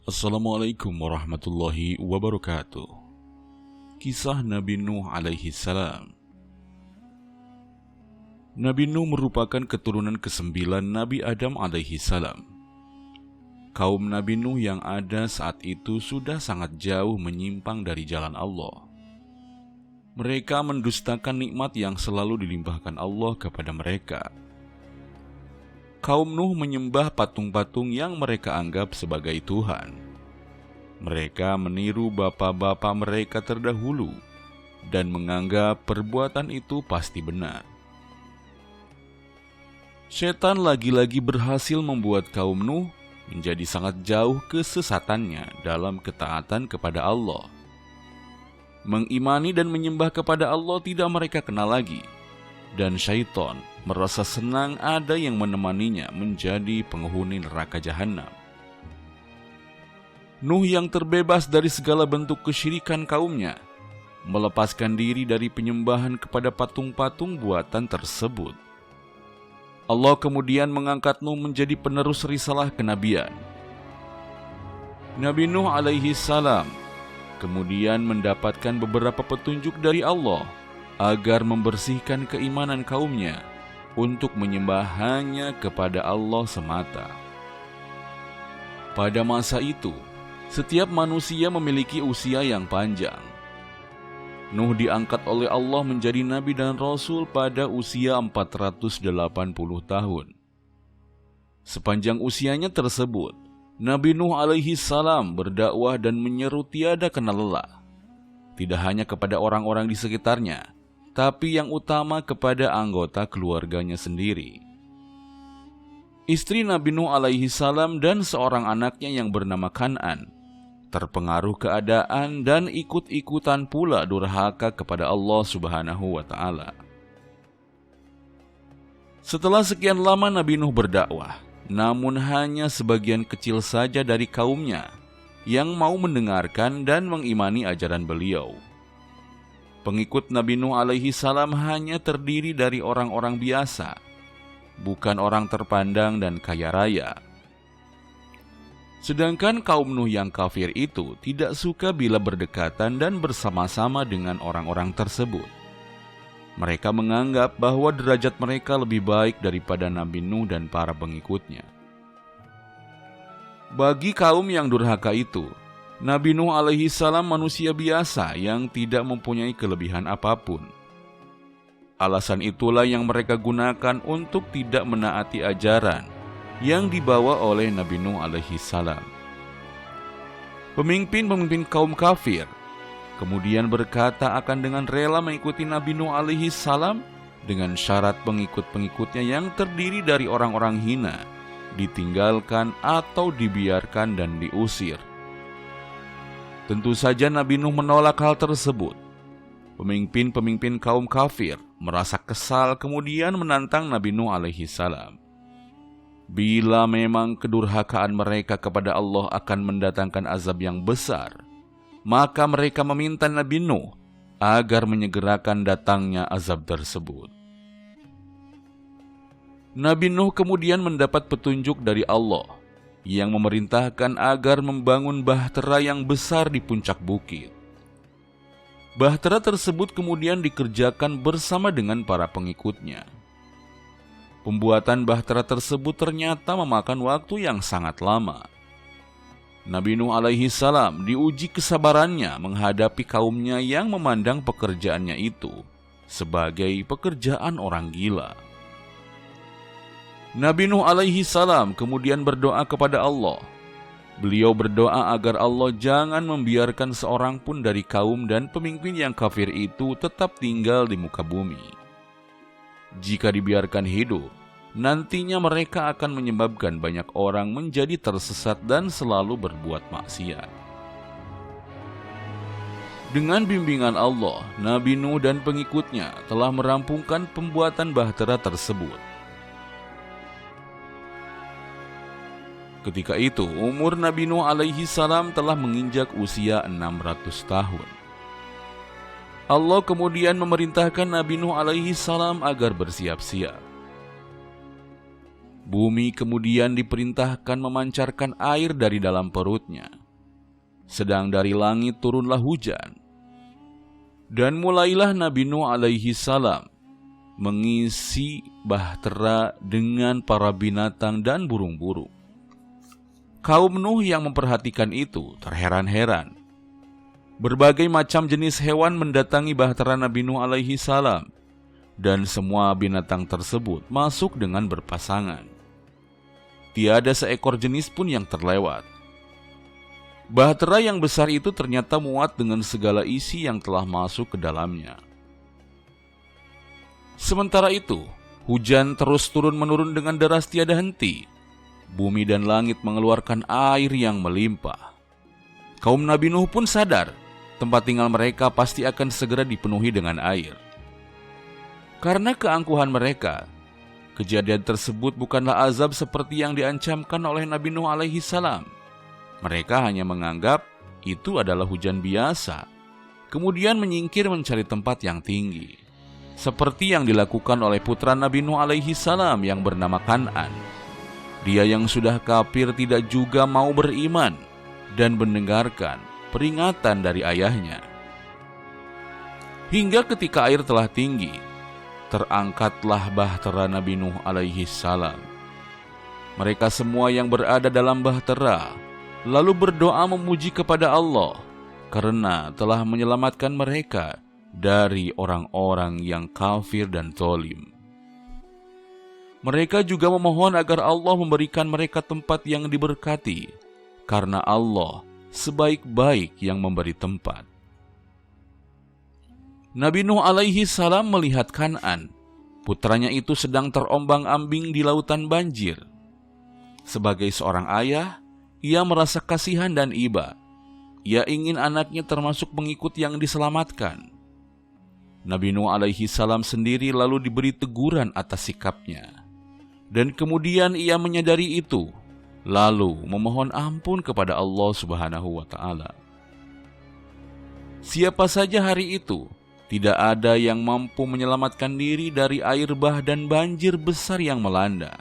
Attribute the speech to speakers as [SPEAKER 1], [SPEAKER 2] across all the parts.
[SPEAKER 1] Assalamualaikum warahmatullahi wabarakatuh. Kisah Nabi Nuh alaihi salam. Nabi Nuh merupakan keturunan ke-9 Nabi Adam alaihi salam. Kaum Nabi Nuh yang ada saat itu sudah sangat jauh menyimpang dari jalan Allah. Mereka mendustakan nikmat yang selalu dilimpahkan Allah kepada mereka. Kaum Nuh menyembah patung-patung yang mereka anggap sebagai Tuhan. Mereka meniru bapa-bapa mereka terdahulu dan menganggap perbuatan itu pasti benar. Setan lagi-lagi berhasil membuat kaum Nuh menjadi sangat jauh kesesatannya dalam ketaatan kepada Allah. Mengimani dan menyembah kepada Allah tidak mereka kenal lagi, dan syaitan merasa senang ada yang menemaninya menjadi penghuni neraka jahanam. Nuh yang terbebas dari segala bentuk kesyirikan kaumnya, melepaskan diri dari penyembahan kepada patung-patung buatan tersebut. Allah kemudian mengangkat Nuh menjadi penerus risalah kenabian. Nabi Nuh alaihi salam kemudian mendapatkan beberapa petunjuk dari Allah agar membersihkan keimanan kaumnya untuk menyembah hanya kepada Allah semata. Pada masa itu, setiap manusia memiliki usia yang panjang. Nuh diangkat oleh Allah menjadi nabi dan rasul pada usia 480 tahun. Sepanjang usianya tersebut, Nabi Nuh alaihi salam berdakwah dan menyeru tiada kenal lelah. Tidak hanya kepada orang-orang di sekitarnya, tapi yang utama kepada anggota keluarganya sendiri. Istri Nabi Nuh alaihi salam dan seorang anaknya yang bernama Kan'an terpengaruh keadaan dan ikut-ikutan pula durhaka kepada Allah Subhanahu wa Ta'ala. Setelah sekian lama Nabi Nuh berdakwah, namun hanya sebagian kecil saja dari kaumnya yang mau mendengarkan dan mengimani ajaran beliau. Pengikut Nabi Nuh alaihi salam hanya terdiri dari orang-orang biasa, bukan orang terpandang dan kaya raya. Sedangkan kaum Nuh yang kafir itu tidak suka bila berdekatan dan bersama-sama dengan orang-orang tersebut. Mereka menganggap bahwa derajat mereka lebih baik daripada Nabi Nuh dan para pengikutnya. Bagi kaum yang durhaka itu, Nabi Nuh alaihi salam manusia biasa yang tidak mempunyai kelebihan apapun. Alasan itulah yang mereka gunakan untuk tidak menaati ajaran yang dibawa oleh Nabi Nuh alaihi salam. Pemimpin-pemimpin kaum kafir kemudian berkata akan dengan rela mengikuti Nabi Nuh alaihi salam dengan syarat pengikut-pengikutnya yang terdiri dari orang-orang hina ditinggalkan atau dibiarkan dan diusir. Tentu saja Nabi Nuh menolak hal tersebut. Pemimpin-pemimpin kaum kafir merasa kesal kemudian menantang Nabi Nuh alaihi salam. Bila memang kedurhakaan mereka kepada Allah akan mendatangkan azab yang besar, maka mereka meminta Nabi Nuh agar menyegerakan datangnya azab tersebut. Nabi Nuh kemudian mendapat petunjuk dari Allah yang memerintahkan agar membangun bahtera yang besar di puncak bukit. Bahtera tersebut kemudian dikerjakan bersama dengan para pengikutnya. Pembuatan bahtera tersebut ternyata memakan waktu yang sangat lama. Nabi Nuh alaihi salam diuji kesabarannya menghadapi kaumnya yang memandang pekerjaannya itu sebagai pekerjaan orang gila. Nabi Nuh alaihi salam kemudian berdoa kepada Allah. Beliau berdoa agar Allah jangan membiarkan seorang pun dari kaum dan pemimpin yang kafir itu tetap tinggal di muka bumi. Jika dibiarkan hidup, nantinya mereka akan menyebabkan banyak orang menjadi tersesat dan selalu berbuat maksiat. Dengan bimbingan Allah, Nabi Nuh dan pengikutnya telah merampungkan pembuatan bahtera tersebut. Ketika itu, umur Nabi Nuh alaihi salam telah menginjak usia 600 tahun. Allah kemudian memerintahkan Nabi Nuh alaihi salam agar bersiap-siap. Bumi kemudian diperintahkan memancarkan air dari dalam perutnya. Sedang dari langit turunlah hujan. Dan mulailah Nabi Nuh alaihi salam mengisi bahtera dengan para binatang dan burung-burung. Kaum Nuh yang memperhatikan itu terheran-heran. Berbagai macam jenis hewan mendatangi bahtera Nabi Nuh alaihi salam, dan semua binatang tersebut masuk dengan berpasangan. Tiada seekor jenis pun yang terlewat. Bahtera yang besar itu ternyata muat dengan segala isi yang telah masuk ke dalamnya. Sementara itu, hujan terus turun-menurun dengan deras tiada henti. Bumi dan langit mengeluarkan air yang melimpah. Kaum Nabi Nuh pun sadar, tempat tinggal mereka pasti akan segera dipenuhi dengan air. Karena keangkuhan mereka, kejadian tersebut bukanlah azab seperti yang diancamkan oleh Nabi Nuh alaihi salam. Mereka hanya menganggap itu adalah hujan biasa, kemudian menyingkir mencari tempat yang tinggi. Seperti yang dilakukan oleh putra Nabi Nuh alaihi salam yang bernama Kan'an. Dia yang sudah kafir tidak juga mau beriman dan mendengarkan peringatan dari ayahnya. Hingga ketika air telah tinggi, terangkatlah bahtera Nabi Nuh alaihi salam. Mereka semua yang berada dalam bahtera lalu berdoa memuji kepada Allah karena telah menyelamatkan mereka dari orang-orang yang kafir dan zalim. Mereka juga memohon agar Allah memberikan mereka tempat yang diberkati, karena Allah sebaik-baik yang memberi tempat. Nabi Nuh alaihi salam melihat Kan'an, putranya itu sedang terombang-ambing di lautan banjir. Sebagai seorang ayah, ia merasa kasihan dan iba. Ia ingin anaknya termasuk pengikut yang diselamatkan. Nabi Nuh alaihi salam sendiri lalu diberi teguran atas sikapnya. Dan kemudian ia menyadari itu, lalu memohon ampun kepada Allah Subhanahu wa Ta'ala. Siapa saja hari itu, tidak ada yang mampu menyelamatkan diri dari air bah dan banjir besar yang melanda.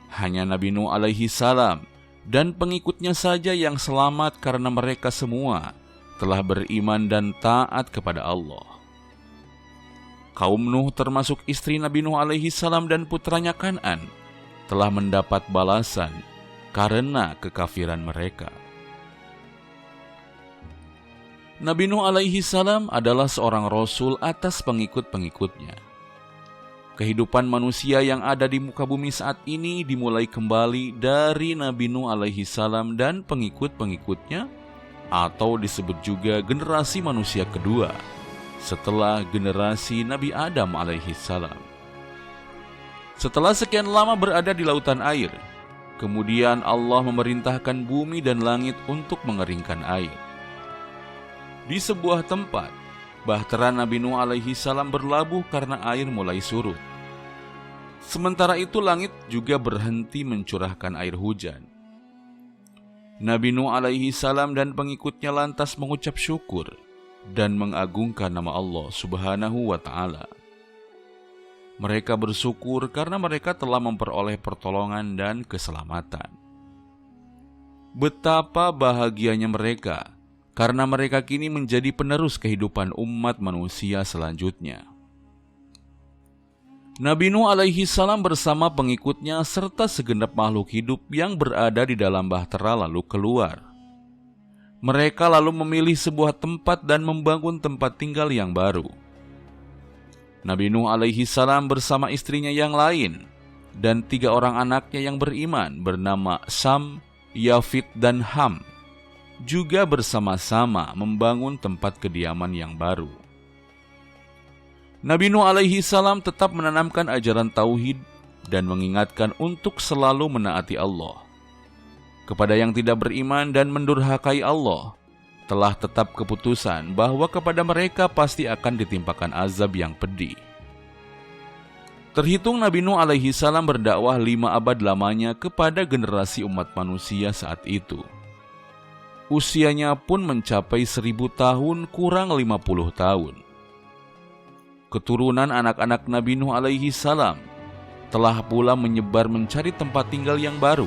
[SPEAKER 1] Hanya Nabi Nuh alaihi salam dan pengikutnya saja yang selamat karena mereka semua telah beriman dan taat kepada Allah. Kaum Nuh termasuk istri Nabi Nuh alaihi salam dan putranya Kan'an telah mendapat balasan karena kekafiran mereka. Nabi Nuh alaihi salam adalah seorang rasul atas pengikut-pengikutnya. Kehidupan manusia yang ada di muka bumi saat ini dimulai kembali dari Nabi Nuh alaihi salam dan pengikut-pengikutnya, atau disebut juga generasi manusia kedua setelah generasi Nabi Adam alaihi salam. Setelah sekian lama berada di lautan air, kemudian Allah memerintahkan bumi dan langit untuk mengeringkan air. Di sebuah tempat, bahtera Nabi Nuh alaihi salam berlabuh karena air mulai surut. Sementara itu langit juga berhenti mencurahkan air hujan. Nabi Nuh alaihi salam dan pengikutnya lantas mengucap syukur dan mengagungkan nama Allah Subhanahu wa Ta'ala. Mereka bersyukur karena mereka telah memperoleh pertolongan dan keselamatan. Betapa bahagianya mereka karena mereka kini menjadi penerus kehidupan umat manusia selanjutnya. Nabi Nuh alaihi salam bersama pengikutnya serta segenap makhluk hidup yang berada di dalam bahtera lalu keluar. Mereka lalu memilih sebuah tempat dan membangun tempat tinggal yang baru. Nabi Nuh alaihi salam bersama istrinya yang lain dan 3 orang anaknya yang beriman bernama Sam, Yafid, dan Ham juga bersama-sama membangun tempat kediaman yang baru. Nabi Nuh alaihi salam tetap menanamkan ajaran tauhid dan mengingatkan untuk selalu menaati Allah. Kepada yang tidak beriman dan mendurhakai Allah, telah tetap keputusan bahwa kepada mereka pasti akan ditimpakan azab yang pedih. Terhitung Nabi Nuh alaihi salam berdakwah 5 abad lamanya kepada generasi umat manusia saat itu. Usianya pun mencapai 1000 tahun kurang 50 tahun. Keturunan anak-anak Nabi Nuh alaihi salam telah pula menyebar mencari tempat tinggal yang baru.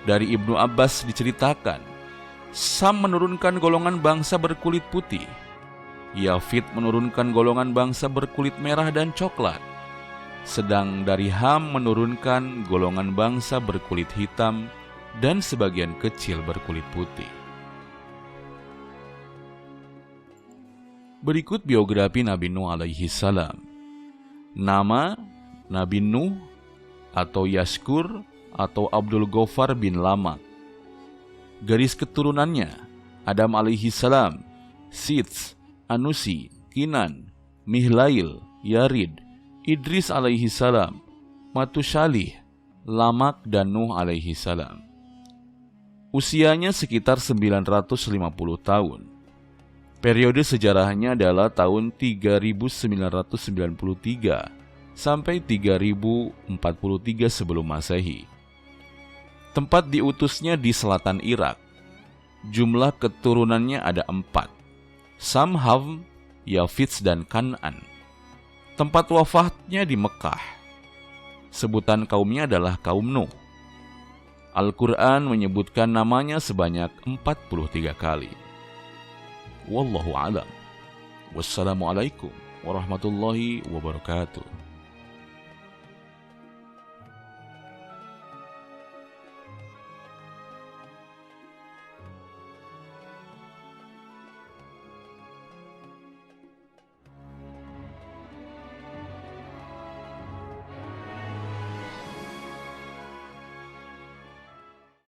[SPEAKER 1] Dari Ibnu Abbas diceritakan, Sam menurunkan golongan bangsa berkulit putih, Yafid menurunkan golongan bangsa berkulit merah dan coklat, sedang dari Ham menurunkan golongan bangsa berkulit hitam dan sebagian kecil berkulit putih. Berikut biografi Nabi Nuh alaihi salam. Nama Nabi Nuh atau Yaskur atau Abdul Ghaffar bin Lamak. Garis keturunannya: Adam alaihi salam, Sits, Anusi, Kinan, Mihlail, Yarid, Idris alaihi salam, Matushalih, Lamak, dan Nuh alaihi salam. Usianya sekitar 950 tahun. Periode sejarahnya adalah tahun 3993 sampai 3043 sebelum Masehi. Tempat diutusnya di selatan Irak. Jumlah keturunannya ada 4. Sam, Ham, Yafid, dan Kan'an. Tempat wafatnya di Mekah. Sebutan kaumnya adalah kaum Nuh. Al-Quran menyebutkan namanya sebanyak 43 kali. Wallahu a'lam. Wassalamualaikum warahmatullahi wabarakatuh.